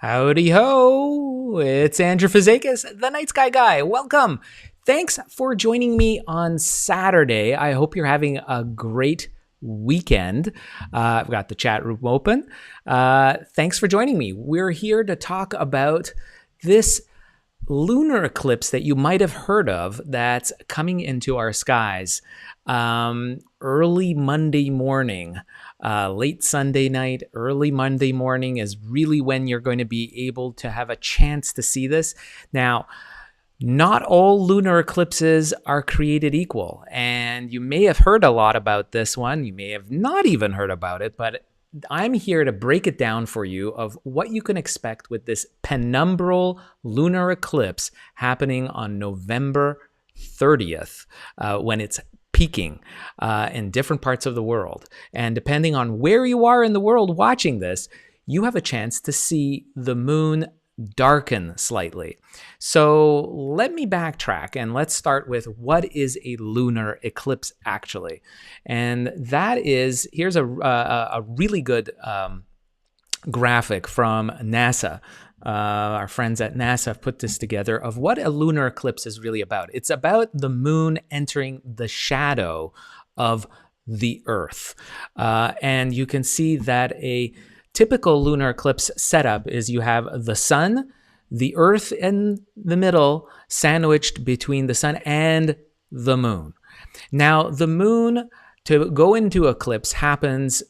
Howdy ho! It's Andrew Fazekas, the Night Sky Guy. Welcome. Thanks for joining me on Saturday. I hope you're having a great weekend. I've got the chat room open. Thanks for joining me. We're here to talk about this lunar eclipse that you might have heard of that's coming into our skies early Monday morning. Late Sunday night, early Monday morning is really when you're going to be able to have a chance to see this. Now, not all lunar eclipses are created equal, and you may have heard a lot about this one. You may have not even heard about it, but I'm here to break it down for you of what you can expect with this penumbral lunar eclipse happening on November 30th, when it's peaking in different parts of the world. And depending on where you are in the world watching this, you have a chance to see the moon darken slightly. So let me backtrack and let's start with what is a lunar eclipse actually. And that is, here's a really good graphic from NASA. Our friends at NASA have put this together of what a lunar eclipse is really about. It's about the moon entering the shadow of the Earth. And you can see that a typical lunar eclipse setup is you have the sun, the Earth in the middle, sandwiched between the sun and the moon. Now, the moon to go into eclipse happens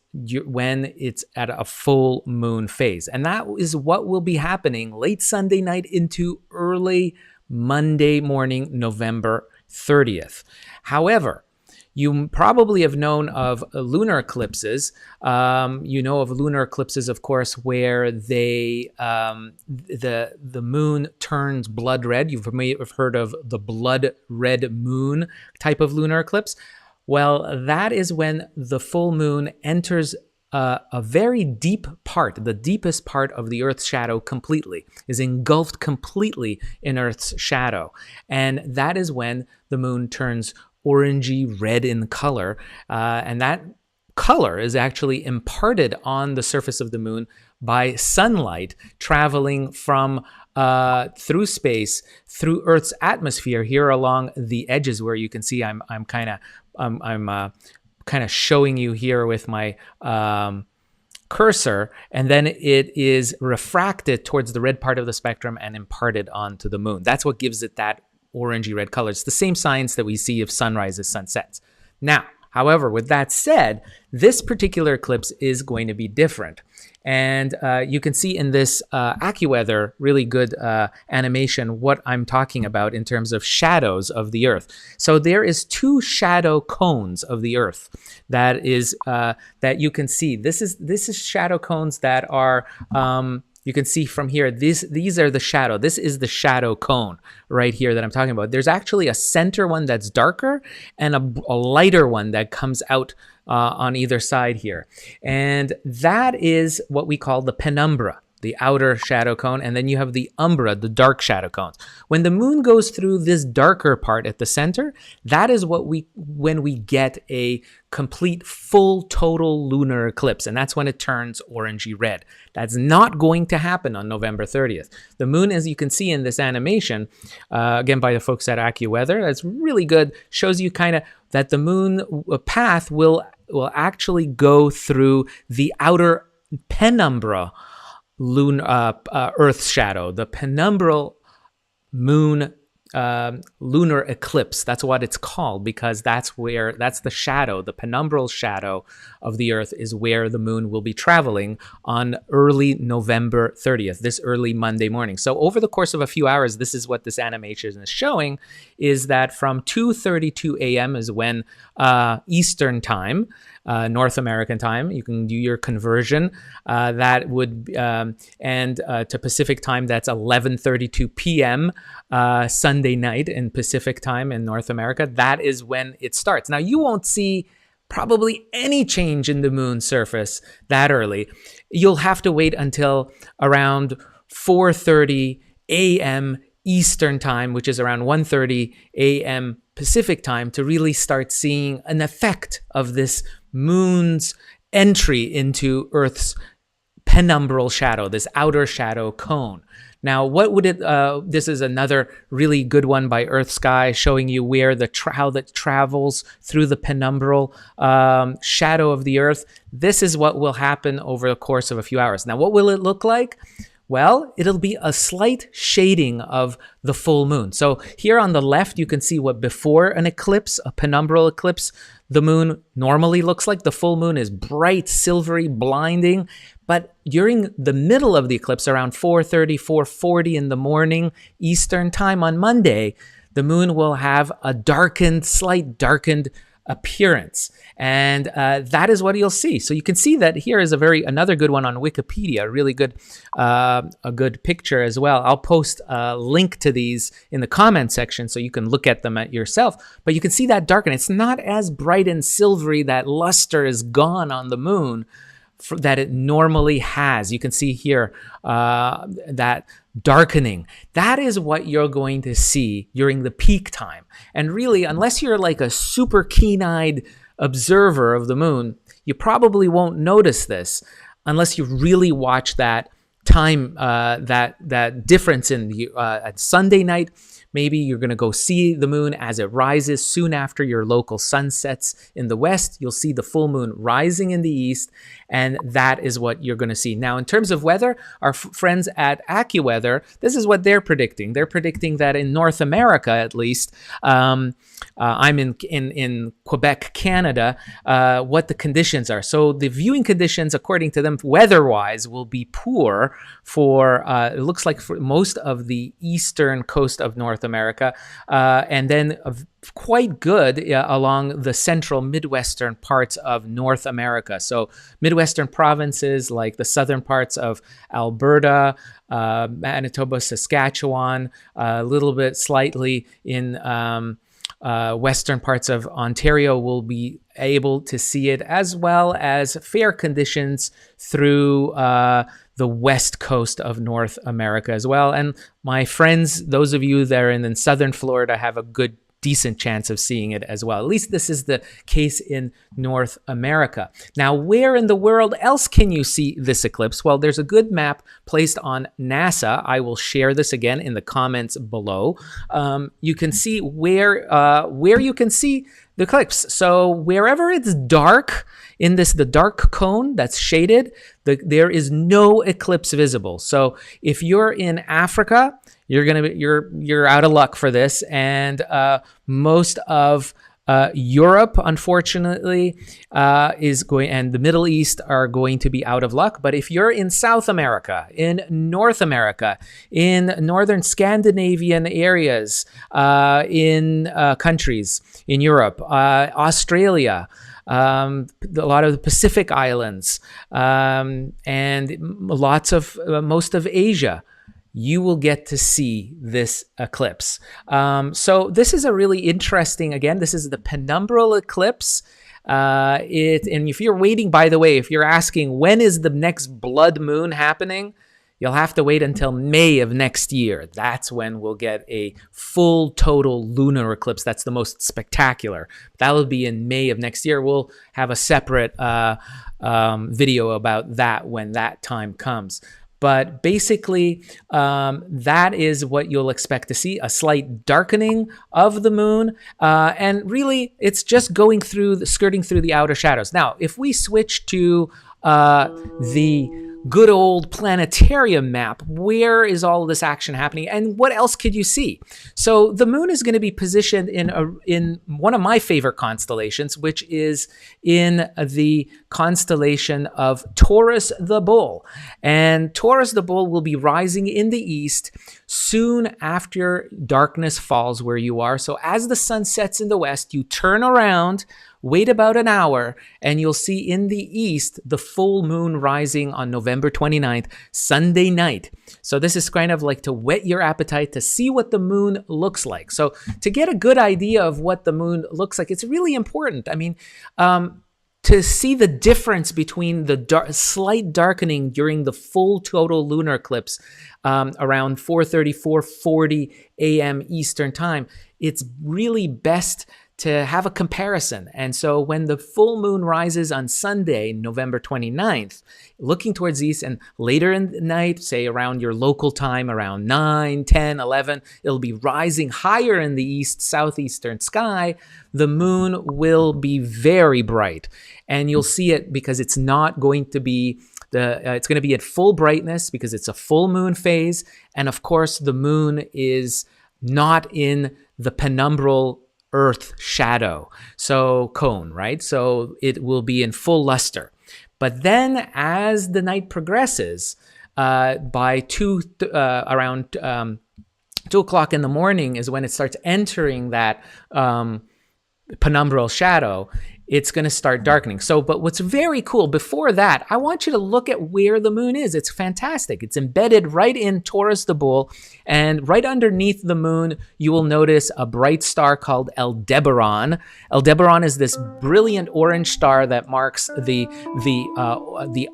when it's at a full moon phase. And that is what will be happening late Sunday night into early Monday morning, November 30th. However, you probably have known of lunar eclipses. You know of lunar eclipses, of course, where the moon turns blood red. You may have heard of the blood red moon type of lunar eclipse. Well, that is when the full moon enters a very deep part, the deepest part of the Earth's shadow completely, is engulfed completely in Earth's shadow. And that is when the moon turns orangey red in color. And that color is actually imparted on the surface of the moon by sunlight traveling from through space, through Earth's atmosphere here along the edges where you can see I'm kind of showing you here with my cursor, and then it is refracted towards the red part of the spectrum and imparted onto the moon. That's what gives it that orangey red color. It's the same science that we see of sunrises, sunsets. Now, however, with that said, this particular eclipse is going to be different. And you can see in this AccuWeather really good animation what I'm talking about in terms of shadows of the Earth. So there is two shadow cones of the Earth that is that you can see. This is shadow cones that are you can see from here, these are the shadow. This is the shadow cone right here that I'm talking about. There's actually a center one that's darker and a lighter one that comes out on either side here. And that is what we call the penumbra, the outer shadow cone, and then you have the umbra, the dark shadow cones. When the moon goes through this darker part at the center, that is when we get a complete, full, total lunar eclipse, and that's when it turns orangey red. That's not going to happen on November 30th. The moon, as you can see in this animation, again by the folks at AccuWeather, that's really good, shows you kind of that the moon path will actually go through the outer penumbra Earth's shadow, the penumbral moon lunar eclipse. That's what it's called because that's the shadow, the penumbral shadow of the Earth is where the moon will be traveling on early November 30th, this early Monday morning. So over the course of a few hours, this is what this animation is showing, is that from 2:32 a.m. is when Eastern time, North American time, you can do your conversion. That would and to Pacific time, that's 11:32 p.m. Sunday night in Pacific time in North America. That is when it starts. Now you won't see probably any change in the moon's surface that early. You'll have to wait until around 4:30 a.m. Eastern time, which is around 1:30 a.m. Pacific time, to really start seeing an effect of this moon's entry into Earth's penumbral shadow, this outer shadow cone. Now, what would it? This is another really good one by Earth Sky, showing you where how that travels through the penumbral shadow of the Earth. This is what will happen over the course of a few hours. Now, what will it look like? Well, it'll be a slight shading of the full moon. So here on the left, you can see what before an eclipse, a penumbral eclipse, the moon normally looks like. The full moon is bright, silvery, blinding. But during the middle of the eclipse, around 4:30, 4:40 in the morning Eastern time on Monday, the moon will have a slight darkened appearance. And that is what you'll see. So you can see that here is another good one on Wikipedia, really good, a good picture as well. I'll post a link to these in the comment section so you can look at them yourself. But you can see that darken. It's not as bright and silvery. That luster is gone on the moon that it normally has. You can see here that darkening. That is what you're going to see during the peak time. And really, unless you're like a super keen-eyed observer of the moon, you probably won't notice this unless you really watch that time, that difference in at Sunday night. Maybe you're going to go see the moon as it rises soon after your local sun sets in the west. You'll see the full moon rising in the east, and that is what you're going to see. Now, in terms of weather, our friends at AccuWeather, this is what they're predicting. They're predicting that in North America, at least, I'm in Quebec, Canada, what the conditions are. So the viewing conditions, according to them, weather-wise, will be poor for, it looks like for most of the eastern coast of North America, and then quite good along the central Midwestern parts of North America. So Midwestern provinces like the southern parts of Alberta, Manitoba, Saskatchewan, a little bit slightly in western parts of Ontario will be able to see it, as well as fair conditions through the west coast of North America as well. And my friends, those of you that are in southern Florida, have a decent chance of seeing it as well. At least this is the case in North America. Now, where in the world else can you see this eclipse? Well, there's a good map placed on NASA. I will share this again in the comments below. You can see where you can see the eclipse. So wherever it's dark in the dark cone that's shaded, there is no eclipse visible. So if you're in Africa, you're out of luck for this, and most of Europe, unfortunately, is going, and the Middle East are going to be out of luck. But if you're in South America, in North America, in northern Scandinavian areas, in countries in Europe, Australia, a lot of the Pacific Islands, and most of Asia, you will get to see this eclipse. So this is a really interesting, again, this is the penumbral eclipse. And if you're waiting, by the way, if you're asking when is the next blood moon happening, you'll have to wait until May of next year. That's when we'll get a full total lunar eclipse. That's the most spectacular. That will be in May of next year. We'll have a separate video about that when that time comes. But basically, that is what you'll expect to see, a slight darkening of the moon. And really, it's just skirting through the outer shadows. Now, if we switch to the good old planetarium map, where is all of this action happening, and what else could you see? So the moon is going to be positioned in one of my favorite constellations, which is in the constellation of Taurus the Bull. And Taurus the Bull will be rising in the east soon after darkness falls where you are. So as the sun sets in the west, you turn around, wait about an hour, and you'll see in the east the full moon rising on November 29th, Sunday night. So this is kind of like to whet your appetite to see what the moon looks like. So to get a good idea of what the moon looks like, it's really important. I mean, to see the difference between the slight darkening during the full total lunar eclipse around 4:30, 4:40 a.m. Eastern time, it's really best to have a comparison. And so when the full moon rises on Sunday, November 29th, looking towards the east, and later in the night, say around your local time, around 9, 10, 11, it'll be rising higher in the east, southeastern sky. The moon will be very bright. And you'll see it because it's not going to be it's going to be at full brightness because it's a full moon phase. And of course, the moon is not in the penumbral Earth shadow, so cone, right? So it will be in full luster. But then as the night progresses, by around 2 o'clock in the morning is when it starts entering that penumbral shadow. It's going to start darkening. So, but what's very cool, before that, I want you to look at where the moon is. It's fantastic. It's embedded right in Taurus the Bull, and right underneath the moon, you will notice a bright star called Aldebaran. Aldebaran is this brilliant orange star that marks the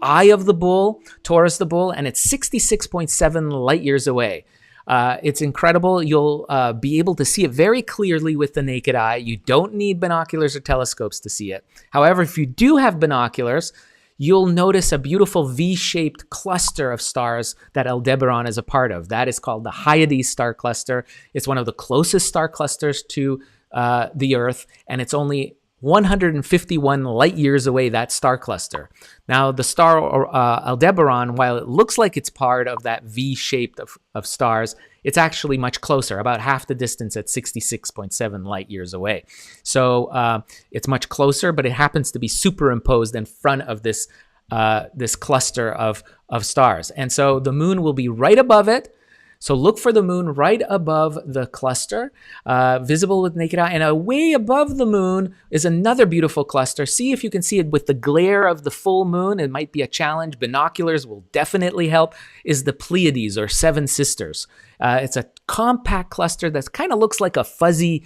eye of the bull, Taurus the Bull, and it's 66.7 light years away. It's incredible. You'll be able to see it very clearly with the naked eye. You don't need binoculars or telescopes to see it. However, if you do have binoculars, you'll notice a beautiful V-shaped cluster of stars that Aldebaran is a part of. That is called the Hyades star cluster. It's one of the closest star clusters to the Earth, and it's only 151 light years away, that star cluster. Now, the star Aldebaran, while it looks like it's part of that V-shaped of stars, it's actually much closer, about half the distance at 66.7 light years away. So it's much closer, but it happens to be superimposed in front of this cluster of stars. And so the moon will be right above it. So look for the moon right above the cluster, visible with naked eye. And way above the moon is another beautiful cluster. See if you can see it with the glare of the full moon. It might be a challenge. Binoculars will definitely help. Is the Pleiades, or Seven Sisters. It's a compact cluster that kind of looks like a fuzzy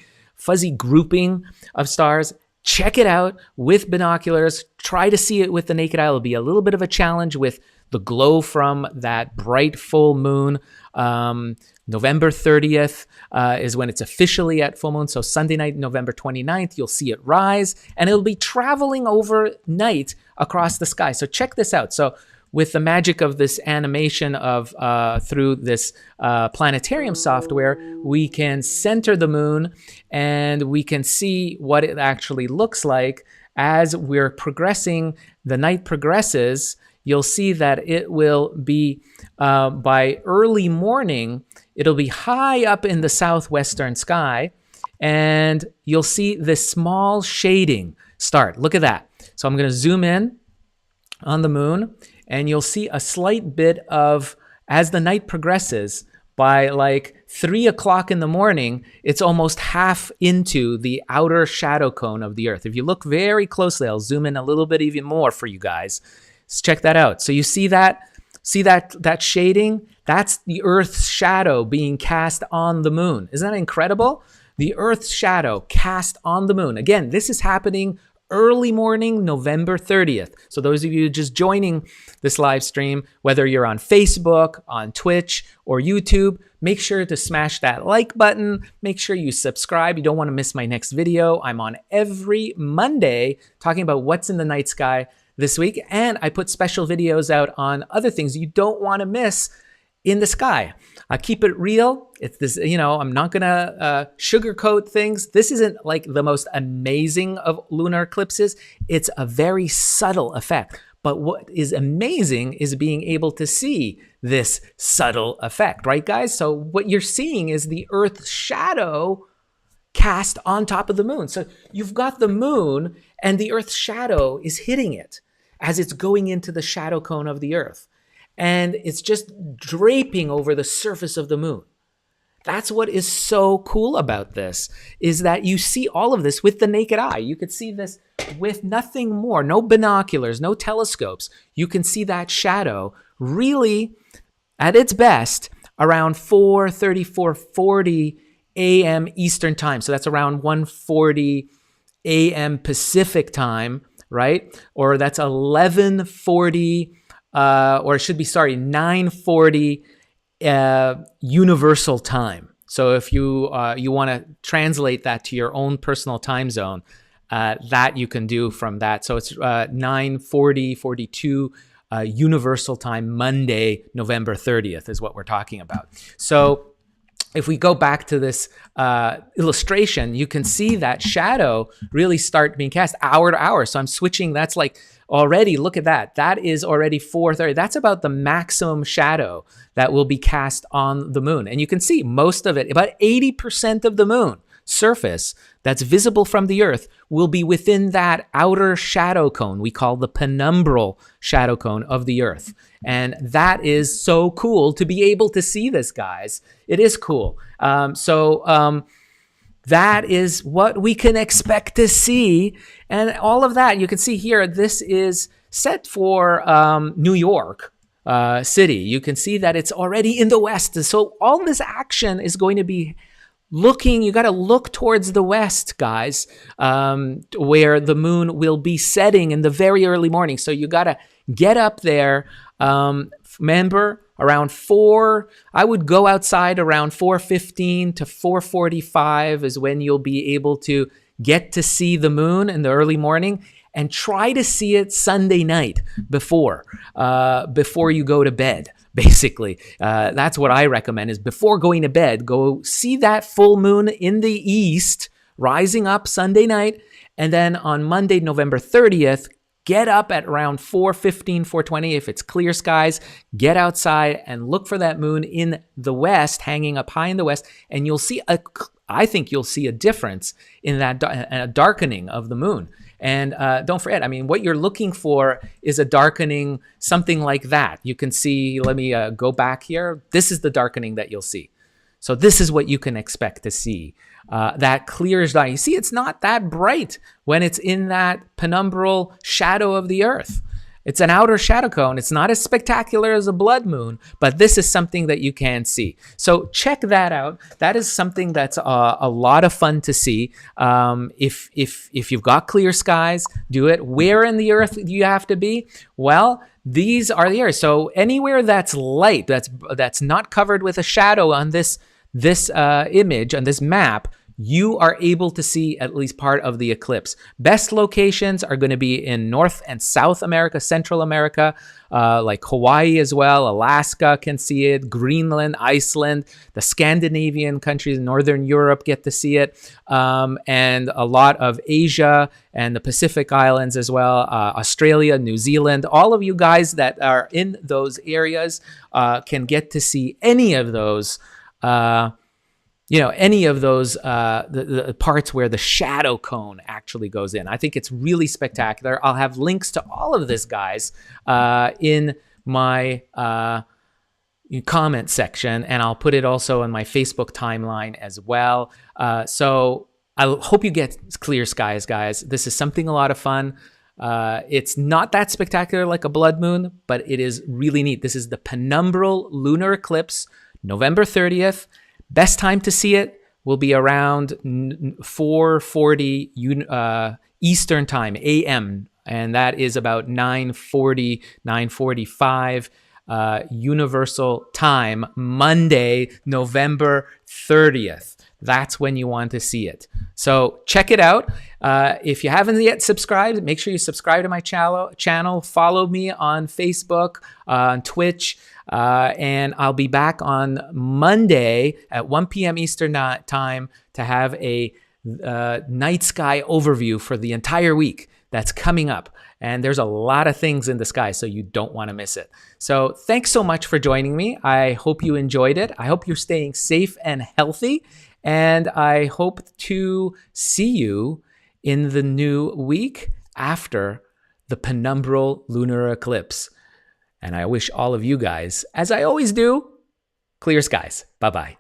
grouping of stars. Check it out with binoculars. Try to see it with the naked eye. It'll be a little bit of a challenge with the glow from that bright full moon. November 30th is when it's officially at full moon. So Sunday night, November 29th, you'll see it rise, and it'll be traveling overnight across the sky. So check this out. So with the magic of this animation of through this planetarium software, we can center the moon, and we can see what it actually looks like as we're progressing. The night progresses. You'll see that it will be, by early morning, it'll be high up in the southwestern sky, and you'll see this small shading start. Look at that. So I'm going to zoom in on the moon, and you'll see a slight bit of, as the night progresses, by like 3 o'clock in the morning, it's almost half into the outer shadow cone of the Earth. If you look very closely, I'll zoom in a little bit even more for you guys. Let's check that out. So you see that shading? That's the Earth's shadow being cast on the moon. Isn't that incredible? The Earth's shadow cast on the moon. Again, this is happening early morning, November 30th. So those of you just joining this live stream, whether you're on Facebook, on Twitch, or YouTube, make sure to smash that like button. Make sure you subscribe. You don't want to miss my next video. I'm on every Monday talking about what's in the night sky this week, and I put special videos out on other things you don't want to miss in the sky. I keep it real. It's this, I'm not gonna sugarcoat things. This isn't like the most amazing of lunar eclipses. It's a very subtle effect. But what is amazing is being able to see this subtle effect, right, guys? So what you're seeing is the Earth's shadow cast on top of the moon. So you've got the moon, and the Earth's shadow is hitting it as it's going into the shadow cone of the Earth. And it's just draping over the surface of the moon. That's what is so cool about this, is that you see all of this with the naked eye. You could see this with nothing more, no binoculars, no telescopes. You can see that shadow really at its best around 4:30, 4:40 a.m. Eastern time. So that's around 1:40 a.m. Pacific time, right? Or that's 11:40, or it should be, 9:40 universal time. So if you you want to translate that to your own personal time zone, that you can do from that. So it's 9:42 Universal Time, Monday, November 30th is what we're talking about. So if we go back to this illustration, you can see that shadow really start being cast hour to hour. So I'm switching. That's like already, look at that. That is already 4:30. That's about the maximum shadow that will be cast on the moon. And you can see most of it, about 80% of the moon surface that's visible from the Earth will be within that outer shadow cone we call the penumbral shadow cone of the Earth. And that is so cool to be able to see this, guys. It is cool. That is what we can expect to see. And all of that, you can see here, this is set for New York City. You can see that it's already in the west. So all this action is going to be looking, you got to look towards the west, guys, where the moon will be setting in the very early morning. So you got to get up there. Remember, around 4, I would go outside around 4:15 to 4:45 is when you'll be able to get to see the moon in the early morning, and try to see it Sunday night before you go to bed. Basically, that's what I recommend, is before going to bed, go see that full moon in the east, rising up Sunday night. And then on Monday, November 30th, get up at around 4:15, 4:20. If it's clear skies, get outside and look for that moon in the west, hanging up high in the west. And you'll see, I think you'll see a difference in that a darkening of the moon. And don't forget, I mean, what you're looking for is a darkening, something like that. You can see, let me go back here. This is the darkening that you'll see. So this is what you can expect to see. That clears down. You see, it's not that bright when it's in that penumbral shadow of the Earth. It's an outer shadow cone. It's not as spectacular as a blood moon, but this is something that you can see. So check that out. That is something that's a lot of fun to see. If you've got clear skies, do it. Where in the Earth do you have to be? Well, these are the areas. So anywhere that's light, that's not covered with a shadow on this image, on this map, you are able to see at least part of the eclipse. Best locations are going to be in North and South America, Central America, like Hawaii as well. Alaska can see it. Greenland, Iceland, the Scandinavian countries, Northern Europe get to see it. And a lot of Asia and the Pacific Islands as well. Australia, New Zealand, all of you guys that are in those areas can get to see any of those the parts where the shadow cone actually goes in. I think it's really spectacular. I'll have links to all of this, guys, in my comment section, and I'll put it also on my Facebook timeline as well. So I hope you get clear skies, guys. This is something a lot of fun. It's not that spectacular like a blood moon, but it is really neat. This is the penumbral lunar eclipse, November 30th. Best time to see it will be around 4:40 Eastern time, AM, and that is about 9:40, 9:45 Universal Time, Monday, November 30th. That's when you want to see it. So check it out. If you haven't yet subscribed, make sure you subscribe to my channel. Follow me on Facebook, on Twitch. And I'll be back on Monday at 1 p.m. Eastern time to have a night sky overview for the entire week that's coming up. And there's a lot of things in the sky, so you don't want to miss it. So thanks so much for joining me. I hope you enjoyed it. I hope you're staying safe and healthy. And I hope to see you in the new week after the penumbral lunar eclipse. And I wish all of you guys, as I always do, clear skies. Bye-bye.